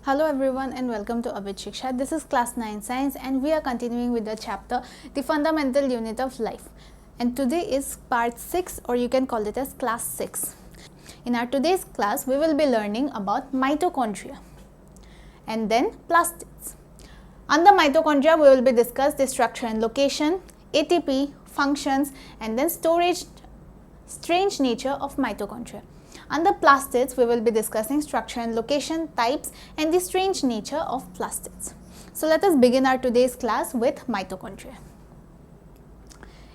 Hello everyone and welcome to Abhith. This is class 9 science and we are continuing with the chapter the fundamental unit of life, and today is part 6, or you can call it as class 6. In our today's class we will be learning about mitochondria and then plastids. Under mitochondria we will be discuss the structure and location, ATP, functions, and then strange nature of mitochondria. Under plastids, we will be discussing structure and location, types, and the strange nature of plastids. So let us begin our today's class with mitochondria.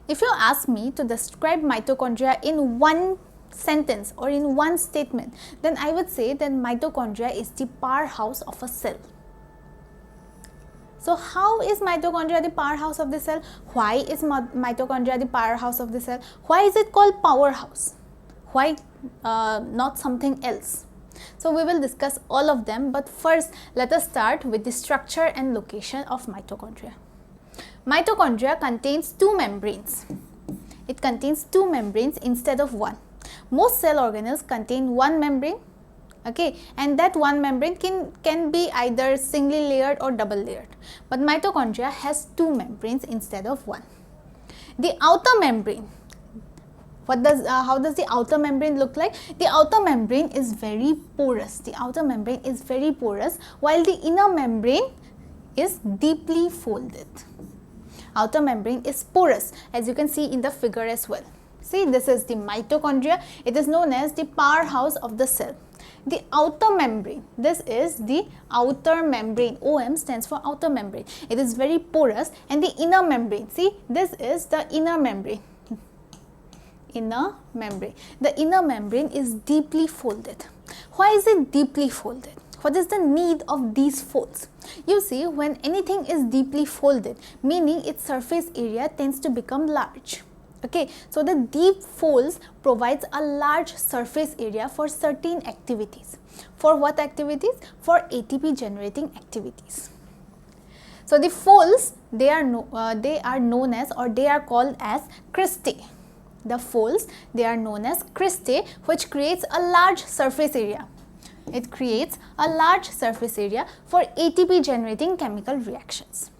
If you ask me to describe mitochondria in one sentence or in one statement, then I would say that mitochondria is the powerhouse of a cell. So how is mitochondria the powerhouse of the cell? Why is mitochondria the powerhouse of the cell? Why is it called powerhouse? Why not something else? So we will discuss all of them, but first let us start with the structure and location of mitochondria. Mitochondria contains two membranes. It contains two membranes instead of one. Most cell organelles contain one membrane, okay, and that one membrane can be either singly layered or double layered, but mitochondria has two membranes instead of one. The outer membrane, how does the outer membrane look like? The outer membrane is very porous. The outer membrane is very porous, while the inner membrane is deeply folded. Outer membrane is porous, as you can see in the figure as well. See, this is the mitochondria. It is known as the powerhouse of the cell. The outer membrane, this is the outer membrane. OM stands for outer membrane. It is very porous, and the inner membrane, see, this is the inner membrane. Inner membrane. The inner membrane is deeply folded. Why is it deeply folded? What is the need of these folds? You see, when anything is deeply folded, meaning its surface area tends to become large. Okay, so the deep folds provides a large surface area for certain activities. For what activities? For ATP generating activities. So the folds, they are known as, or they are called as cristae. The folds, they are known as cristae, which creates a large surface area. It creates a large surface area for ATP generating chemical reactions.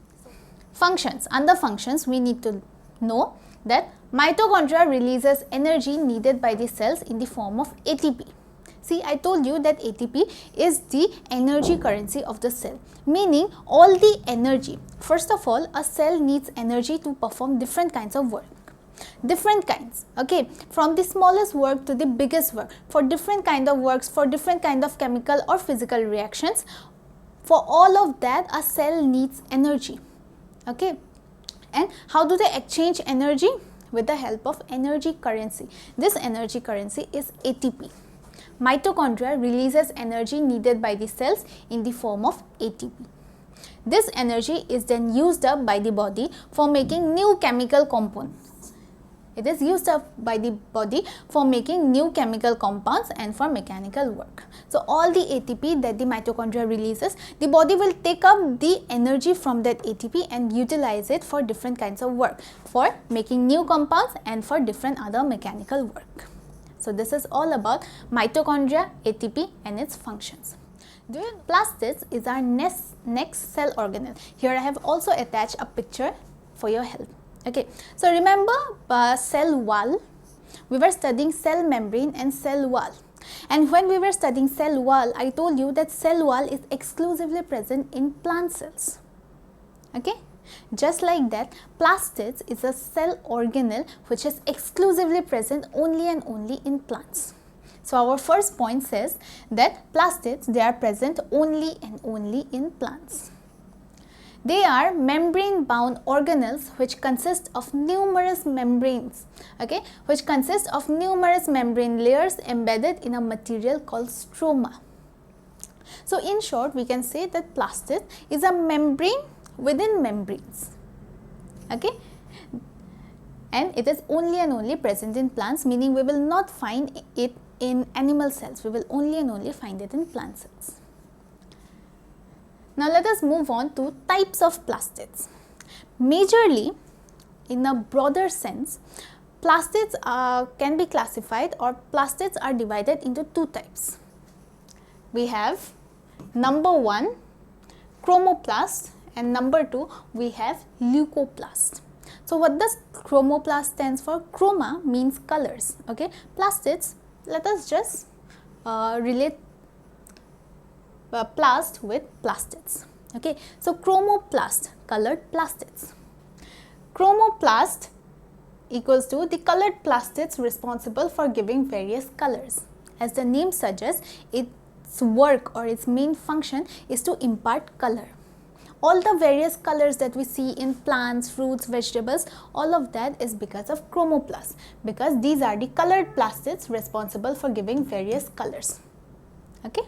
Functions. Under functions, we need to know that mitochondria releases energy needed by the cells in the form of ATP. See, I told you that ATP is the energy currency of the cell, meaning all the energy. First of all, a cell needs energy to perform different kinds of work. Different kinds, okay, from the smallest work to the biggest work, for different kind of works, for different kind of chemical or physical reactions. For all of that, a cell needs energy, okay. And how do they exchange energy? With the help of energy currency. This energy currency is ATP. Mitochondria releases energy needed by the cells in the form of ATP. This energy is then used up by the body for making new chemical compounds. It is used up by the body for making new chemical compounds and for mechanical work. So all the ATP that the mitochondria releases, the body will take up the energy from that ATP and utilize it for different kinds of work, for making new compounds and for different other mechanical work. So this is all about mitochondria, ATP and its functions. Plastids is our next cell organelle. Here I have also attached a picture for your help. Okay, so remember cell wall, we were studying cell membrane and cell wall, and when we were studying cell wall, I told you that cell wall is exclusively present in plant cells. Okay, just like that, plastids is a cell organelle which is exclusively present only and only in plants. So our first point says that plastids, they are present only and only in plants. They are membrane-bound organelles which consist of numerous membranes, okay, which consist of numerous membrane layers embedded in a material called stroma. So in short, we can say that plastid is a membrane within membranes, okay, and it is only and only present in plants, meaning we will not find it in animal cells, we will only and only find it in plant cells. Now let us move on to types of plastids. Majorly, in a broader sense, plastids can be classified, or plastids are divided into two types. We have number 1 chromoplast, and number 2 we have leucoplast. So what does chromoplast stands for? Chroma means colors, okay. Plastids, let us just relate plast with plastids, okay. So chromoplast, colored plastids. Chromoplast equals to the colored plastids responsible for giving various colors. As the name suggests, its work or its main function is to impart color. All the various colors that we see in plants, fruits, vegetables, all of that is because of chromoplast, because these are the colored plastids responsible for giving various colors, okay.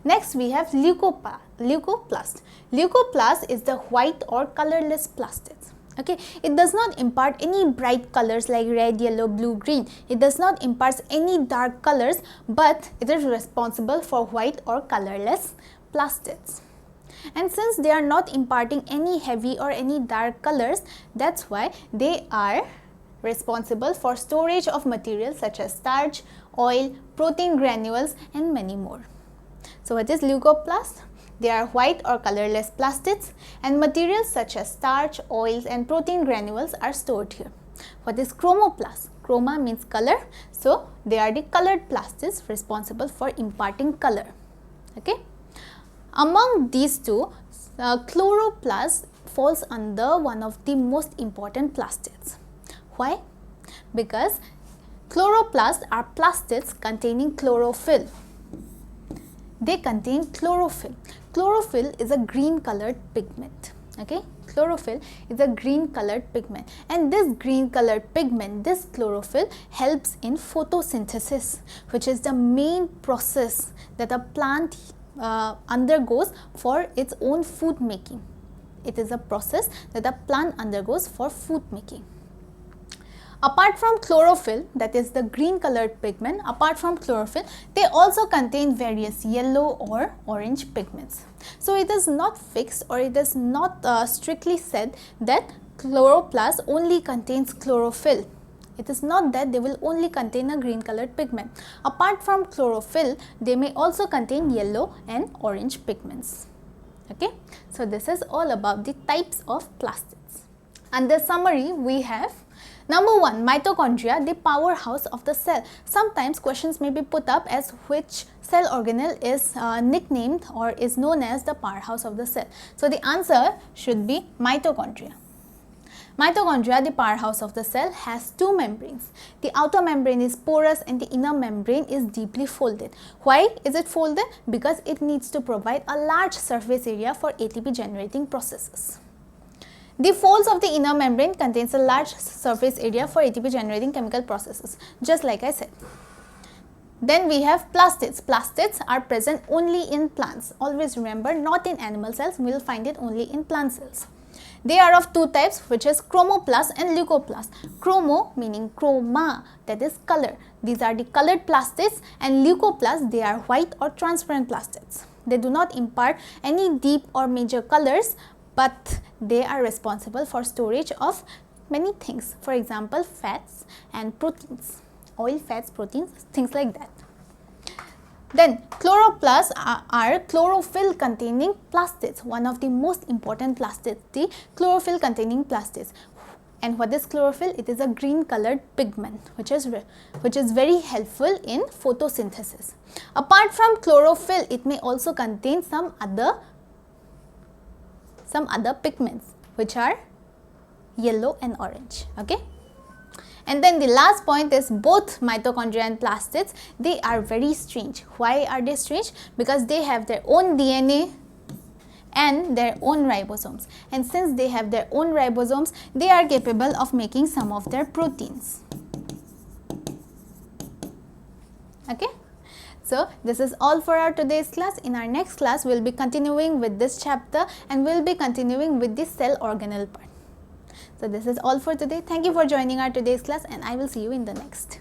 Next we have leucoplast. Leucoplast is the white or colorless plastids, okay. It does not impart any bright colors like red, yellow, blue, green. It does not impart any dark colors, but it is responsible for white or colorless plastids. And since they are not imparting any heavy or any dark colors, that's why they are responsible for storage of materials such as starch, oil, protein granules, and many more. So what is leucoplast? They are white or colorless plastids, and materials such as starch, oils, and protein granules are stored here. What is chromoplast? Chroma means color, so they are the colored plastids responsible for imparting color, okay. Among these two, chloroplast falls under one of the most important plastids. Why? Because chloroplasts are plastids containing chlorophyll. They contain chlorophyll. Chlorophyll is a green colored pigment, okay. Chlorophyll is a green colored pigment, and this green colored pigment, this chlorophyll, helps in photosynthesis, which is the main process that a plant undergoes for its own food making. It is a process that a plant undergoes for food making. Apart from chlorophyll, that is the green colored pigment, apart from chlorophyll, they also contain various yellow or orange pigments. So it is not fixed, or it is not strictly said that chloroplast only contains chlorophyll. It is not that they will only contain a green colored pigment. Apart from chlorophyll, they may also contain yellow and orange pigments, okay. So this is all about the types of plastids. Under summary, we have number 1, mitochondria, the powerhouse of the cell. Sometimes questions may be put up as which cell organelle is nicknamed or is known as the powerhouse of the cell. So the answer should be mitochondria. Mitochondria, the powerhouse of the cell, has two membranes. The outer membrane is porous and the inner membrane is deeply folded. Why is it folded? Because it needs to provide a large surface area for ATP generating processes. The folds of the inner membrane contains a large surface area for ATP generating chemical processes, just like I said. Then we have plastids. Plastids are present only in plants. Always remember, not in animal cells, we will find it only in plant cells. They are of two types, which is chromoplast and leucoplast. Chromo meaning chroma, that is color. These are the colored plastids, and leucoplast, they are white or transparent plastids. They do not impart any deep or major colors, but they are responsible for storage of many things. For example, fats and proteins, oil, fats, proteins, things like that. Then chloroplasts are chlorophyll containing plastids, one of the most important plastids, the chlorophyll containing plastids. And what is chlorophyll? It is a green colored pigment which is very helpful in photosynthesis. Apart from chlorophyll, it may also contain some other pigments which are yellow and orange, okay. And then the last point is both mitochondria and plastids, they are very strange. Why are they strange? Because they have their own DNA and their own ribosomes. And since they have their own ribosomes, they are capable of making some of their proteins. Okay. So this is all for our today's class. In our next class, we will be continuing with this chapter and we will be continuing with the cell organelle part. So this is all for today. Thank you for joining our today's class, and I will see you in the next.